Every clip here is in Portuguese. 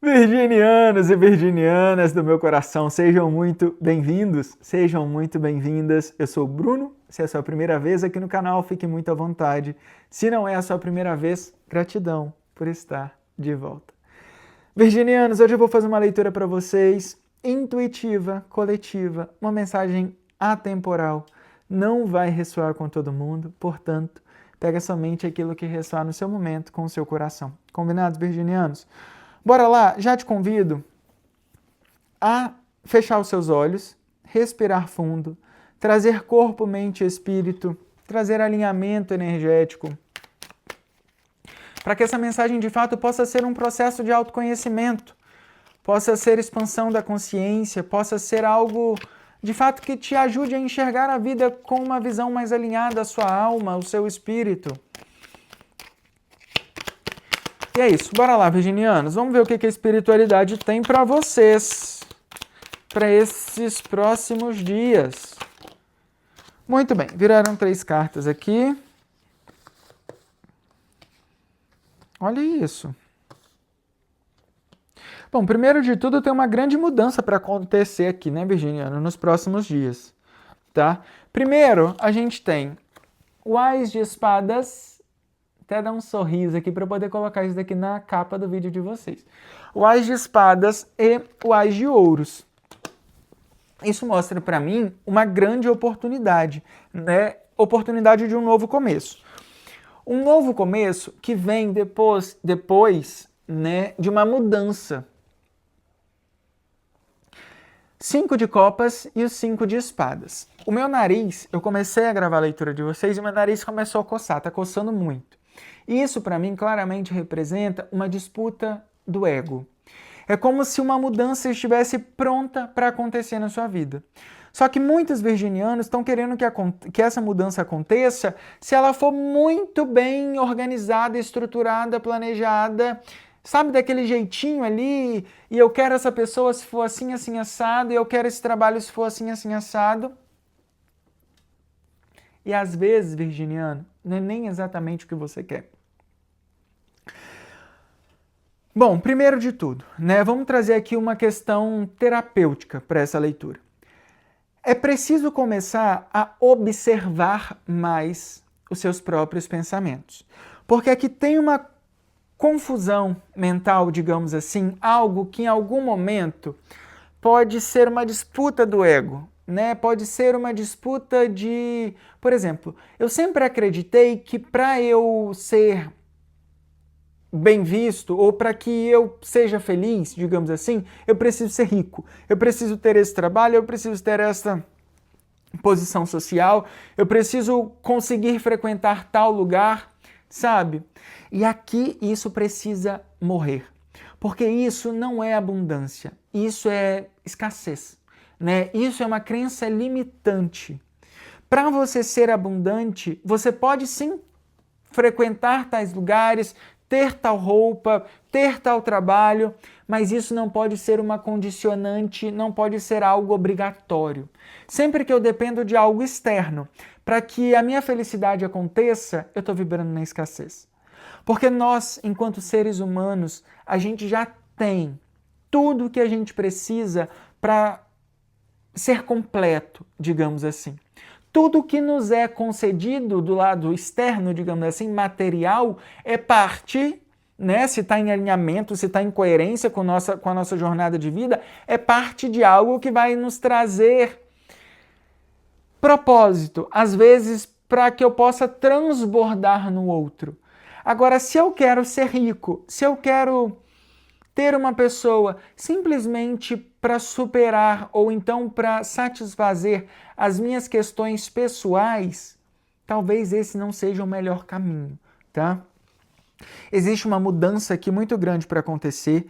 Virginianos e virginianas do meu coração, sejam muito bem-vindos, sejam muito bem-vindas. Eu sou o Bruno, se é a sua primeira vez aqui no canal, fique muito à vontade. Se não é a sua primeira vez, gratidão por estar de volta. Virginianos, hoje eu vou fazer uma leitura para vocês, intuitiva, coletiva, uma mensagem atemporal. Não vai ressoar com todo mundo, portanto, pega somente aquilo que ressoar no seu momento com o seu coração. Combinados, virginianos? Bora lá, já te convido a fechar os seus olhos, respirar fundo, trazer corpo, mente e espírito, trazer alinhamento energético, para que essa mensagem de fato possa ser um processo de autoconhecimento, possa ser expansão da consciência, possa ser algo de fato que te ajude a enxergar a vida com uma visão mais alinhada à sua alma, ao seu espírito. E é isso, bora lá, virginianos. Vamos ver o que a espiritualidade tem para vocês, para esses próximos dias. Muito bem, viraram 3 cartas aqui. Olha isso. Bom, primeiro de tudo, tem uma grande mudança para acontecer aqui, né, virginiano, nos próximos dias, tá? Primeiro, a gente tem o Ás de Espadas. Até dar um sorriso aqui para eu poder colocar isso daqui na capa do vídeo de vocês. O Ás de Espadas e o Ás de Ouros. Isso mostra para mim uma grande oportunidade, né? Oportunidade de um novo começo. Um novo começo que vem depois né, de uma mudança. 5 de copas e o 5 de espadas. O meu nariz, eu comecei a gravar a leitura de vocês e meu nariz começou a coçar, tá coçando muito. Isso, para mim, claramente representa uma disputa do ego. É como se uma mudança estivesse pronta para acontecer na sua vida. Só que muitos virginianos estão querendo que essa mudança aconteça se ela for muito bem organizada, estruturada, planejada, sabe, daquele jeitinho ali, e eu quero essa pessoa se for assim, assim, assado, e eu quero esse trabalho se for assim, assim, assado. E às vezes, virginiano, não é nem exatamente o que você quer. Bom, primeiro de tudo, né, vamos trazer aqui uma questão terapêutica para essa leitura. É preciso começar a observar mais os seus próprios pensamentos. Porque aqui tem uma confusão mental, digamos assim, algo que em algum momento pode ser uma disputa do ego, né? Pode ser uma disputa de... Por exemplo, eu sempre acreditei que para eu ser bem visto, ou para que eu seja feliz, digamos assim, eu preciso ser rico, eu preciso ter esse trabalho, eu preciso ter essa posição social, eu preciso conseguir frequentar tal lugar, sabe? E aqui isso precisa morrer, porque isso não é abundância, isso é escassez, né? Isso é uma crença limitante. Para você ser abundante, você pode sim frequentar tais lugares, ter tal roupa, ter tal trabalho, mas isso não pode ser uma condicionante, não pode ser algo obrigatório. Sempre que eu dependo de algo externo para que a minha felicidade aconteça, eu estou vibrando na escassez. Porque nós, enquanto seres humanos, a gente já tem tudo o que a gente precisa para ser completo, digamos assim. Tudo que nos é concedido do lado externo, digamos assim, material, é parte, né, se está em alinhamento, se está em coerência com a nossa jornada de vida, é parte de algo que vai nos trazer propósito, às vezes para que eu possa transbordar no outro. Agora, se eu quero ser rico, se eu quero ter uma pessoa simplesmente para superar ou então para satisfazer as minhas questões pessoais, talvez esse não seja o melhor caminho, tá? Existe uma mudança aqui muito grande para acontecer.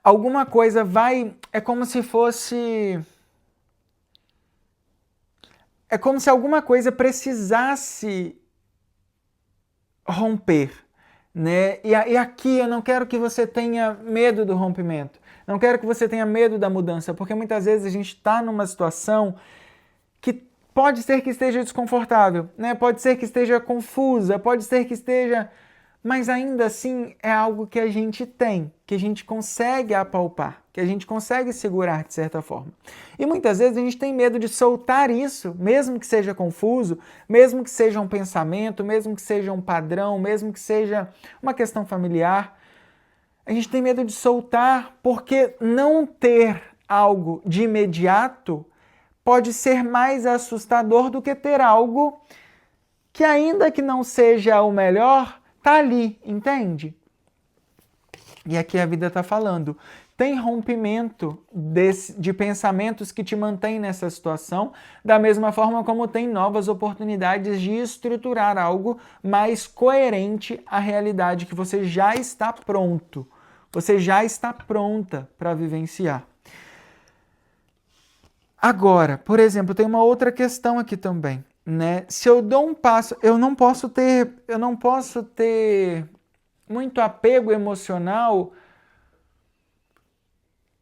Alguma coisa vai... É como se fosse... É como se alguma coisa precisasse romper, né? E aqui eu não quero que você tenha medo do rompimento, não quero que você tenha medo da mudança, porque muitas vezes a gente está numa situação que pode ser que esteja desconfortável, né? Pode ser que esteja confusa, pode ser que esteja mas ainda assim é algo que a gente tem, que a gente consegue apalpar, que a gente consegue segurar de certa forma. E muitas vezes a gente tem medo de soltar isso, mesmo que seja confuso, mesmo que seja um pensamento, mesmo que seja um padrão, mesmo que seja uma questão familiar. A gente tem medo de soltar porque não ter algo de imediato pode ser mais assustador do que ter algo que, ainda que não seja o melhor, tá ali, entende? E aqui a vida está falando. Tem rompimento de pensamentos que te mantém nessa situação, da mesma forma como tem novas oportunidades de estruturar algo mais coerente à realidade que você já está pronto. Você já está pronta para vivenciar. Agora, por exemplo, tem uma outra questão aqui também, né? Se eu dou um passo, eu não posso ter muito apego emocional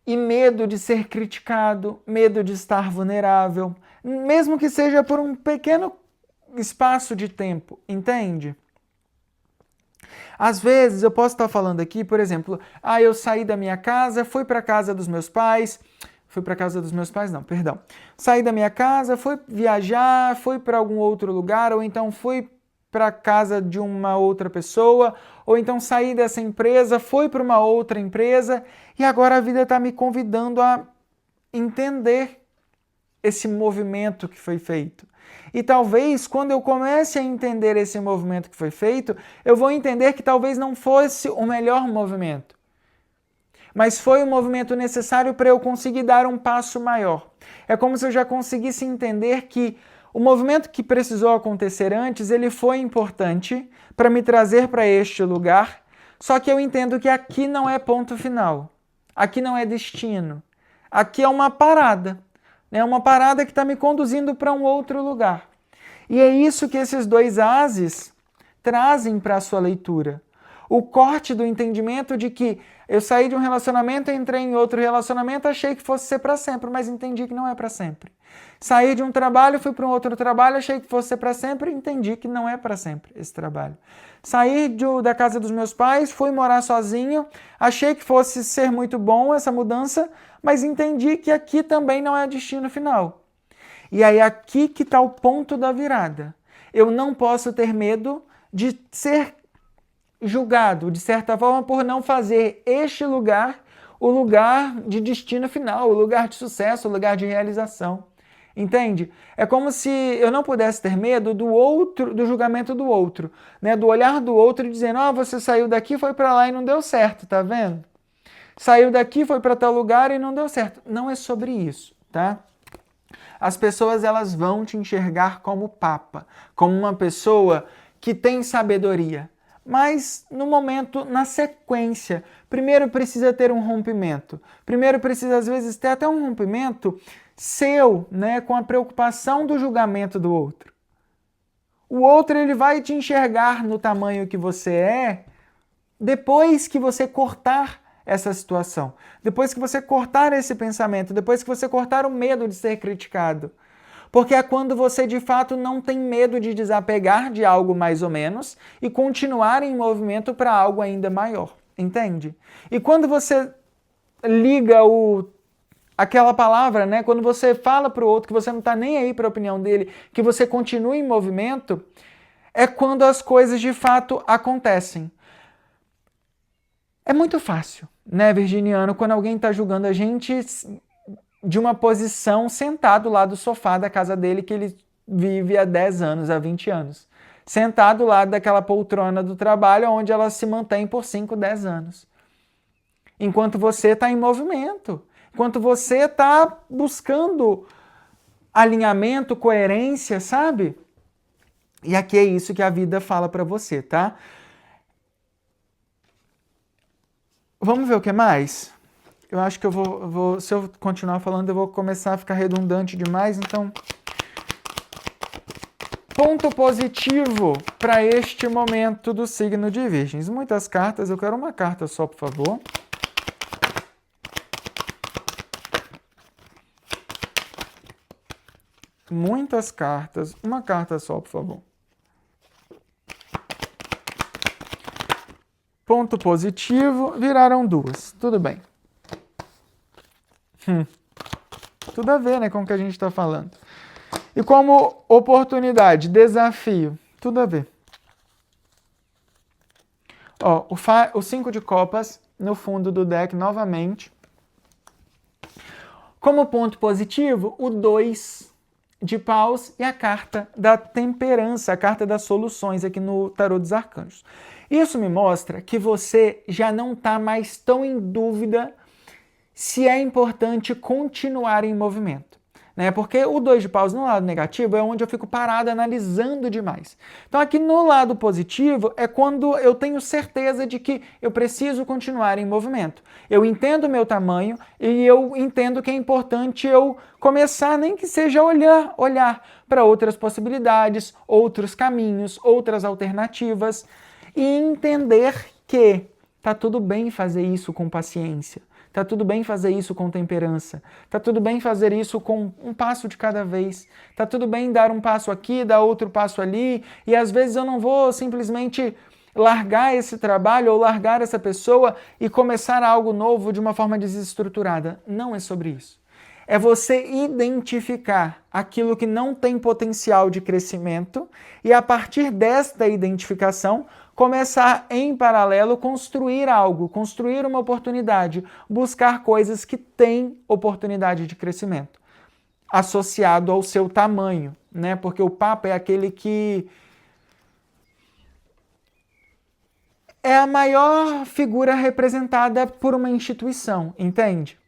e medo de ser criticado, medo de estar vulnerável, mesmo que seja por um pequeno espaço de tempo, entende? Às vezes eu posso estar falando aqui, por exemplo, eu saí da minha casa, fui para a casa dos meus pais, saí da minha casa, fui viajar, fui para algum outro lugar, ou então fui para a casa de uma outra pessoa, ou então saí dessa empresa, fui para uma outra empresa, e agora a vida está me convidando a entender esse movimento que foi feito. E talvez, quando eu comece a entender esse movimento que foi feito, eu vou entender que talvez não fosse o melhor movimento, mas foi o movimento necessário para eu conseguir dar um passo maior. É como se eu já conseguisse entender que o movimento que precisou acontecer antes, ele foi importante para me trazer para este lugar, só que eu entendo que aqui não é ponto final, aqui não é destino, aqui é uma parada. É uma parada que está me conduzindo para um outro lugar. E é isso que esses dois ases trazem para a sua leitura. O corte do entendimento de que eu saí de um relacionamento, entrei em outro relacionamento, achei que fosse ser para sempre, mas entendi que não é para sempre. Saí de um trabalho, fui para um outro trabalho, achei que fosse ser para sempre, entendi que não é para sempre esse trabalho. Saí da casa dos meus pais, fui morar sozinho, achei que fosse ser muito bom essa mudança, mas entendi que aqui também não é destino final. E aí aqui que está o ponto da virada. Eu não posso ter medo de ser julgado, de certa forma, por não fazer este lugar o lugar de destino final, o lugar de sucesso, o lugar de realização. Entende? É como se eu não pudesse ter medo do outro, do julgamento do outro, né? Do olhar do outro dizendo, você saiu daqui, foi para lá e não deu certo, tá vendo? Saiu daqui, foi para tal lugar e não deu certo. Não é sobre isso, tá? As pessoas, elas vão te enxergar como papa, como uma pessoa que tem sabedoria. Mas no momento, na sequência, primeiro precisa ter um rompimento. Primeiro precisa, às vezes, ter até um rompimento seu, né, com a preocupação do julgamento do outro. O outro, ele vai te enxergar no tamanho que você é depois que você cortar essa situação, depois que você cortar esse pensamento, depois que você cortar o medo de ser criticado. Porque é quando você de fato não tem medo de desapegar de algo mais ou menos e continuar em movimento para algo ainda maior, entende? E quando você liga aquela palavra, né? Quando você fala para o outro que você não está nem aí para a opinião dele, que você continua em movimento, é quando as coisas de fato acontecem. É muito fácil, né, virginiano, quando alguém está julgando a gente de uma posição sentado lá do sofá da casa dele que ele vive há 10 anos, há 20 anos. Sentado lá daquela poltrona do trabalho onde ela se mantém por 5, 10 anos. Enquanto você está em movimento, enquanto você está buscando alinhamento, coerência, sabe? E aqui é isso que a vida fala para você, tá? Vamos ver o que mais? Eu acho que eu vou, se eu continuar falando, eu vou começar a ficar redundante demais, então... Ponto positivo para este momento do signo de Virgens. Muitas cartas, eu quero uma carta só, por favor. Muitas cartas, uma carta só, por favor. ponto positivo, viraram 2. Tudo bem. Tudo a ver, né, com o que a gente está falando. E como oportunidade, desafio, tudo a ver. Ó, o 5 de copas no fundo do deck novamente. Como ponto positivo, o 2 de paus e a carta da temperança, a carta das soluções aqui no tarô dos arcanjos. Isso me mostra que você já não está mais tão em dúvida se é importante continuar em movimento, né? Porque o 2 de paus no lado negativo é onde eu fico parado analisando demais. Então aqui no lado positivo é quando eu tenho certeza de que eu preciso continuar em movimento. Eu entendo o meu tamanho e eu entendo que é importante eu começar, nem que seja olhar para outras possibilidades, outros caminhos, outras alternativas e entender que tá tudo bem fazer isso com paciência. Tá tudo bem fazer isso com temperança. Tá tudo bem fazer isso com um passo de cada vez. Tá tudo bem dar um passo aqui, dar outro passo ali. E às vezes eu não vou simplesmente largar esse trabalho ou largar essa pessoa e começar algo novo de uma forma desestruturada. Não é sobre isso. É você identificar aquilo que não tem potencial de crescimento e, a partir desta identificação, começar em paralelo construir algo, construir uma oportunidade, buscar coisas que têm oportunidade de crescimento, associado ao seu tamanho, né? Porque o Papa é aquele que é a maior figura representada por uma instituição, entende?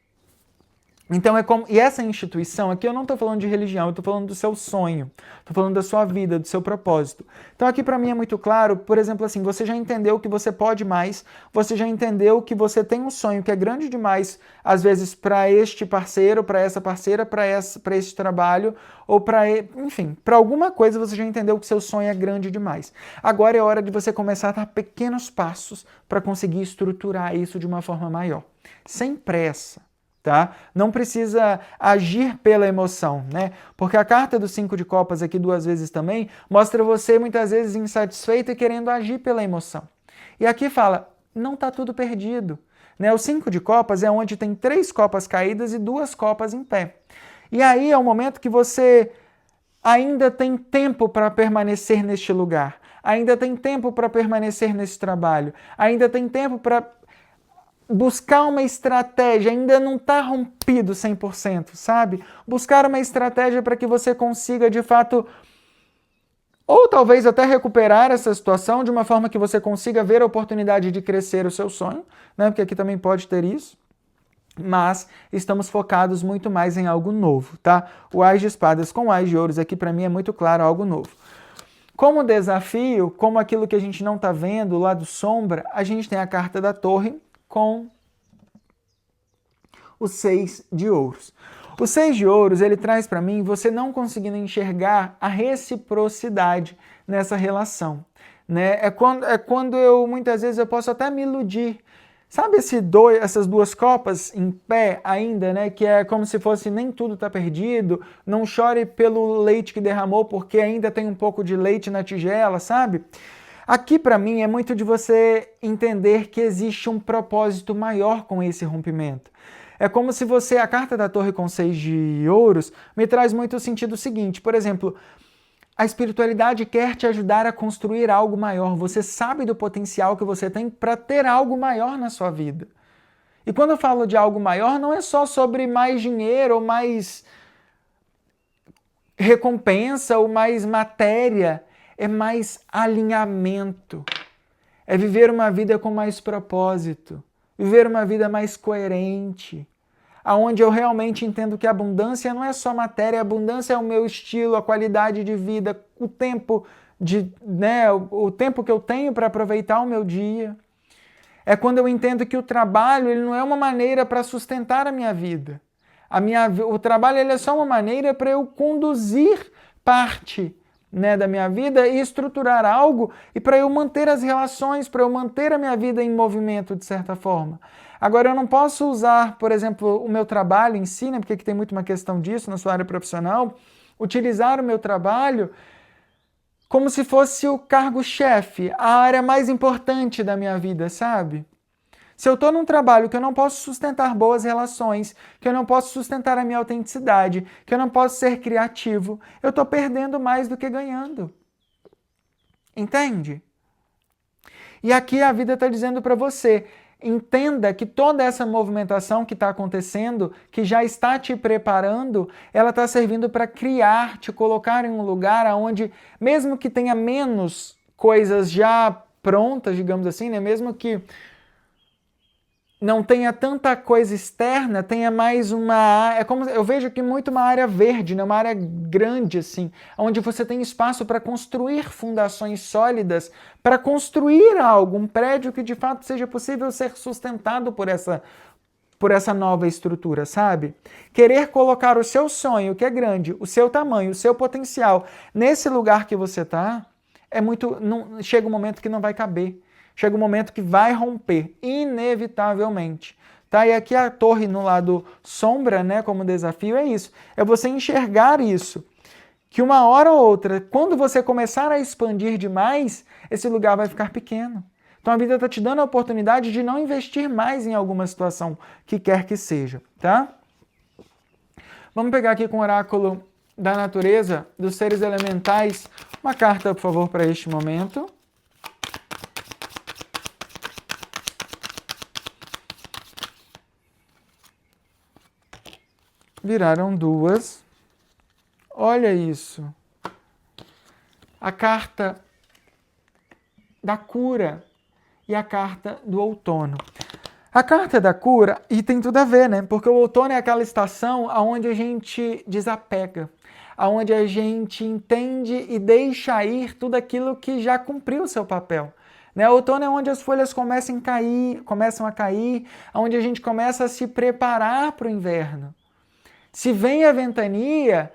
Então e essa instituição aqui, eu não estou falando de religião, eu estou falando do seu sonho, estou falando da sua vida, do seu propósito. Então aqui para mim é muito claro, por exemplo, assim, você já entendeu que você pode mais, você já entendeu que você tem um sonho que é grande demais, às vezes para este parceiro, para essa parceira, para este trabalho, ou enfim, para alguma coisa você já entendeu que seu sonho é grande demais. Agora é hora de você começar a dar pequenos passos para conseguir estruturar isso de uma forma maior, sem pressa. Tá? Não precisa agir pela emoção, né? Porque a carta do 5 de copas aqui 2 vezes também mostra você muitas vezes insatisfeito e querendo agir pela emoção. E aqui fala, não está tudo perdido, né? O 5 de copas é onde tem 3 copas caídas e 2 copas em pé. E aí é o momento que você ainda tem tempo para permanecer neste lugar, ainda tem tempo para permanecer nesse trabalho, ainda tem tempo para buscar uma estratégia, ainda não está rompido 100%, sabe? Buscar uma estratégia para que você consiga, de fato, ou talvez até recuperar essa situação de uma forma que você consiga ver a oportunidade de crescer o seu sonho, né? Porque aqui também pode ter isso. Mas estamos focados muito mais em algo novo, tá? O Ás de Espadas com o Ás de Ouros aqui para mim é muito claro, algo novo. Como desafio, como aquilo que a gente não está vendo, o lado sombra, a gente tem a carta da Torre, com o 6 de ouros. O 6 de ouros, ele traz para mim você não conseguindo enxergar a reciprocidade nessa relação, né? É quando eu, muitas vezes, eu posso até me iludir. Sabe essas 2 copas em pé ainda, né? Que é como se fosse nem tudo está perdido, não chore pelo leite que derramou, porque ainda tem um pouco de leite na tigela, sabe? Aqui, para mim, é muito de você entender que existe um propósito maior com esse rompimento. É como se a carta da Torre com 6 de ouros, me traz muito o sentido seguinte. Por exemplo, a espiritualidade quer te ajudar a construir algo maior. Você sabe do potencial que você tem para ter algo maior na sua vida. E quando eu falo de algo maior, não é só sobre mais dinheiro ou mais recompensa ou mais matéria. É mais alinhamento, é viver uma vida com mais propósito, viver uma vida mais coerente, aonde eu realmente entendo que a abundância não é só matéria, a abundância é o meu estilo, a qualidade de vida, o tempo o tempo que eu tenho para aproveitar o meu dia. É quando eu entendo que o trabalho ele não é uma maneira para sustentar a minha vida. O trabalho ele é só uma maneira para eu conduzir parte da minha vida e estruturar algo e para eu manter as relações, para eu manter a minha vida em movimento de certa forma. Agora eu não posso usar, por exemplo, o meu trabalho em si, porque aqui tem muito uma questão disso na sua área profissional, utilizar o meu trabalho como se fosse o cargo-chefe, a área mais importante da minha vida, sabe? Se eu estou num trabalho que eu não posso sustentar boas relações, que eu não posso sustentar a minha autenticidade, que eu não posso ser criativo, eu estou perdendo mais do que ganhando. Entende? E aqui a vida está dizendo para você, entenda que toda essa movimentação que está acontecendo, que já está te preparando, ela está servindo para criar, te colocar em um lugar onde, mesmo que tenha menos coisas já prontas, digamos assim, né? Mesmo que não tenha tanta coisa externa, tenha mais uma... É como, eu vejo aqui muito uma área verde, né? Uma área grande, assim, onde você tem espaço para construir fundações sólidas, para construir algo, um prédio que de fato seja possível ser sustentado por essa nova estrutura, sabe? Querer colocar o seu sonho, que é grande, o seu tamanho, o seu potencial, nesse lugar que você está, é muito... Não, chega um momento que não vai caber. Chega um momento que vai romper, inevitavelmente. Tá? E aqui a torre no lado sombra, né, como desafio, é isso. É você enxergar isso. Que uma hora ou outra, quando você começar a expandir demais, esse lugar vai ficar pequeno. Então a vida está te dando a oportunidade de não investir mais em alguma situação que quer que seja. Tá? Vamos pegar aqui com o oráculo da natureza, dos seres elementais. Uma carta, por favor, para este momento. Viraram duas. Olha isso. A carta da cura e a carta do outono. A carta da cura, e tem tudo a ver, né? Porque o outono é aquela estação onde a gente desapega, onde a gente entende e deixa ir tudo aquilo que já cumpriu o seu papel. Né? O outono é onde as folhas começam a cair, onde a gente começa a se preparar para o inverno. Se vem a ventania,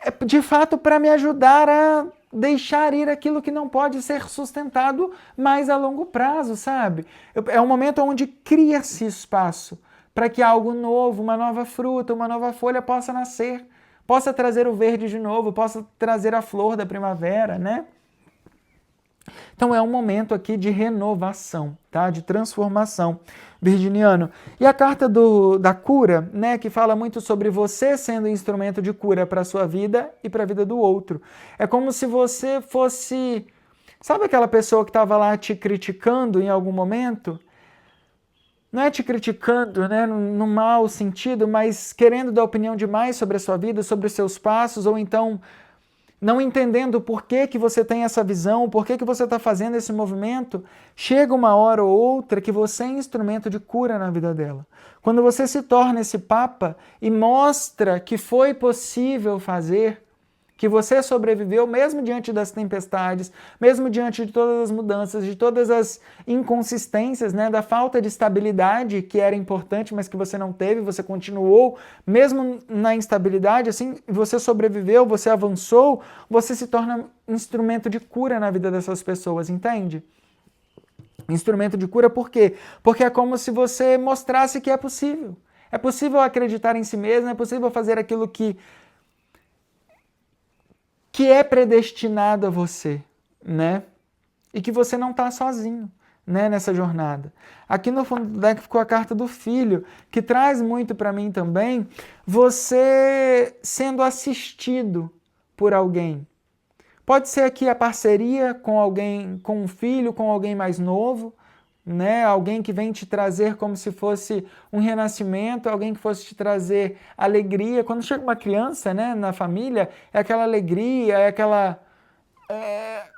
é de fato para me ajudar a deixar ir aquilo que não pode ser sustentado mais a longo prazo, sabe? É um momento onde cria-se espaço para que algo novo, uma nova fruta, uma nova folha possa nascer, possa trazer o verde de novo, possa trazer a flor da primavera, né? Então é um momento aqui de renovação, tá? De transformação, virginiano. E a carta da cura, né, que fala muito sobre você sendo instrumento de cura para a sua vida e para a vida do outro. É como se você fosse... Sabe aquela pessoa que estava lá te criticando em algum momento? Não é te criticando, né, no mau sentido, mas querendo dar opinião demais sobre a sua vida, sobre os seus passos, ou então... não entendendo por que você tem essa visão, por que você está fazendo esse movimento, chega uma hora ou outra que você é instrumento de cura na vida dela. Quando você se torna esse papa e mostra que foi possível fazer, que você sobreviveu mesmo diante das tempestades, mesmo diante de todas as mudanças, de todas as inconsistências, né, da falta de estabilidade que era importante, mas que você não teve, você continuou, mesmo na instabilidade, assim, você sobreviveu, você avançou, você se torna instrumento de cura na vida dessas pessoas, entende? Instrumento de cura por quê? Porque é como se você mostrasse que é possível. É possível acreditar em si mesmo, é possível fazer aquilo que é predestinado a você, né? E que você não está sozinho, né, nessa jornada. Aqui no fundo do deck ficou a carta do filho, que traz muito para mim também, você sendo assistido por alguém. Pode ser aqui a parceria com alguém, com um filho, com alguém mais novo, né? Alguém que vem te trazer como se fosse um renascimento, alguém que fosse te trazer alegria. Quando chega uma criança, né, na família, é aquela alegria, é aquela...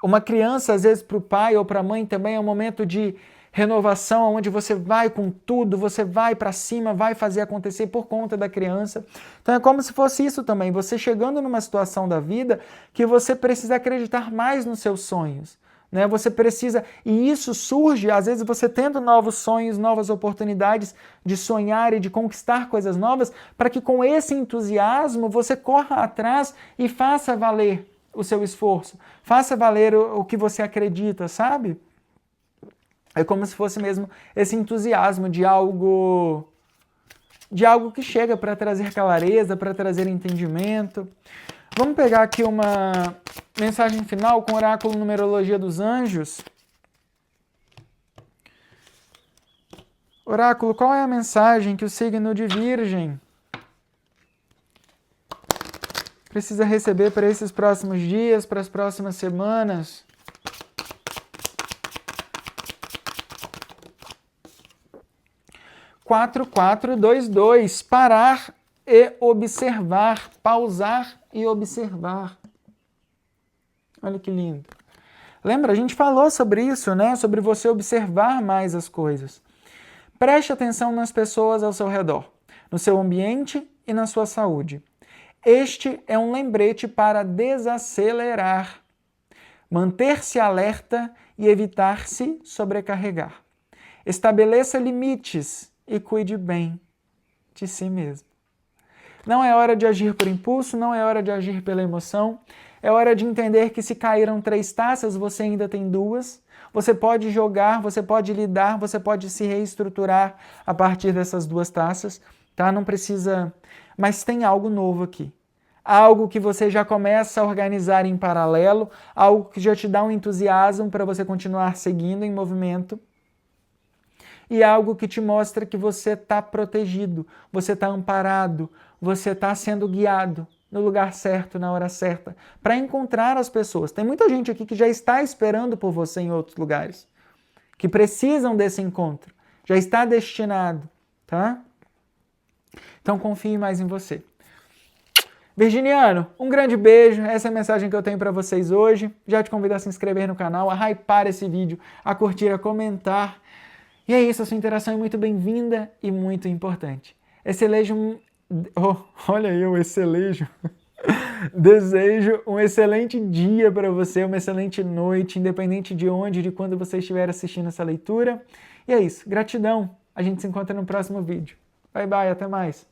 uma criança, às vezes, para o pai ou para a mãe também é um momento de renovação, onde você vai com tudo, você vai para cima, vai fazer acontecer por conta da criança. Então é como se fosse isso também, você chegando numa situação da vida que você precisa acreditar mais nos seus sonhos. Né? Você precisa, e isso surge, às vezes você tendo novos sonhos, novas oportunidades de sonhar e de conquistar coisas novas, para que com esse entusiasmo você corra atrás e faça valer o seu esforço, faça valer o que você acredita, sabe? É como se fosse mesmo esse entusiasmo de algo que chega para trazer clareza, para trazer entendimento. Vamos pegar aqui uma mensagem final com oráculo numerologia dos anjos. Oráculo, qual é a mensagem que o signo de Virgem precisa receber para esses próximos dias, para as próximas semanas? Quatro, 2, parar e observar, pausar e observar. Olha que lindo. Lembra, a gente falou sobre isso, né? Sobre você observar mais as coisas. Preste atenção nas pessoas ao seu redor, no seu ambiente e na sua saúde. Este é um lembrete para desacelerar, manter-se alerta e evitar se sobrecarregar. Estabeleça limites e cuide bem de si mesmo. Não é hora de agir por impulso, não é hora de agir pela emoção. É hora de entender que se caíram 3 taças, você ainda tem 2. Você pode jogar, você pode lidar, você pode se reestruturar a partir dessas 2 taças, tá? Não precisa... Mas tem algo novo aqui. Algo que você já começa a organizar em paralelo, algo que já te dá um entusiasmo para você continuar seguindo em movimento. E algo que te mostra que você está protegido, você está amparado, você está sendo guiado no lugar certo, na hora certa, para encontrar as pessoas. Tem muita gente aqui que já está esperando por você em outros lugares, que precisam desse encontro, já está destinado, tá? Então confie mais em você. Virginiano, um grande beijo, essa é a mensagem que eu tenho para vocês hoje. Já te convido a se inscrever no canal, a hypar esse vídeo, a curtir, a comentar. E é isso, a sua interação é muito bem-vinda e muito importante. Excelente... olha aí o excelente. Desejo um excelente dia para você, uma excelente noite, independente de onde, de quando você estiver assistindo essa leitura. E é isso, gratidão. A gente se encontra no próximo vídeo. Bye, bye, até mais.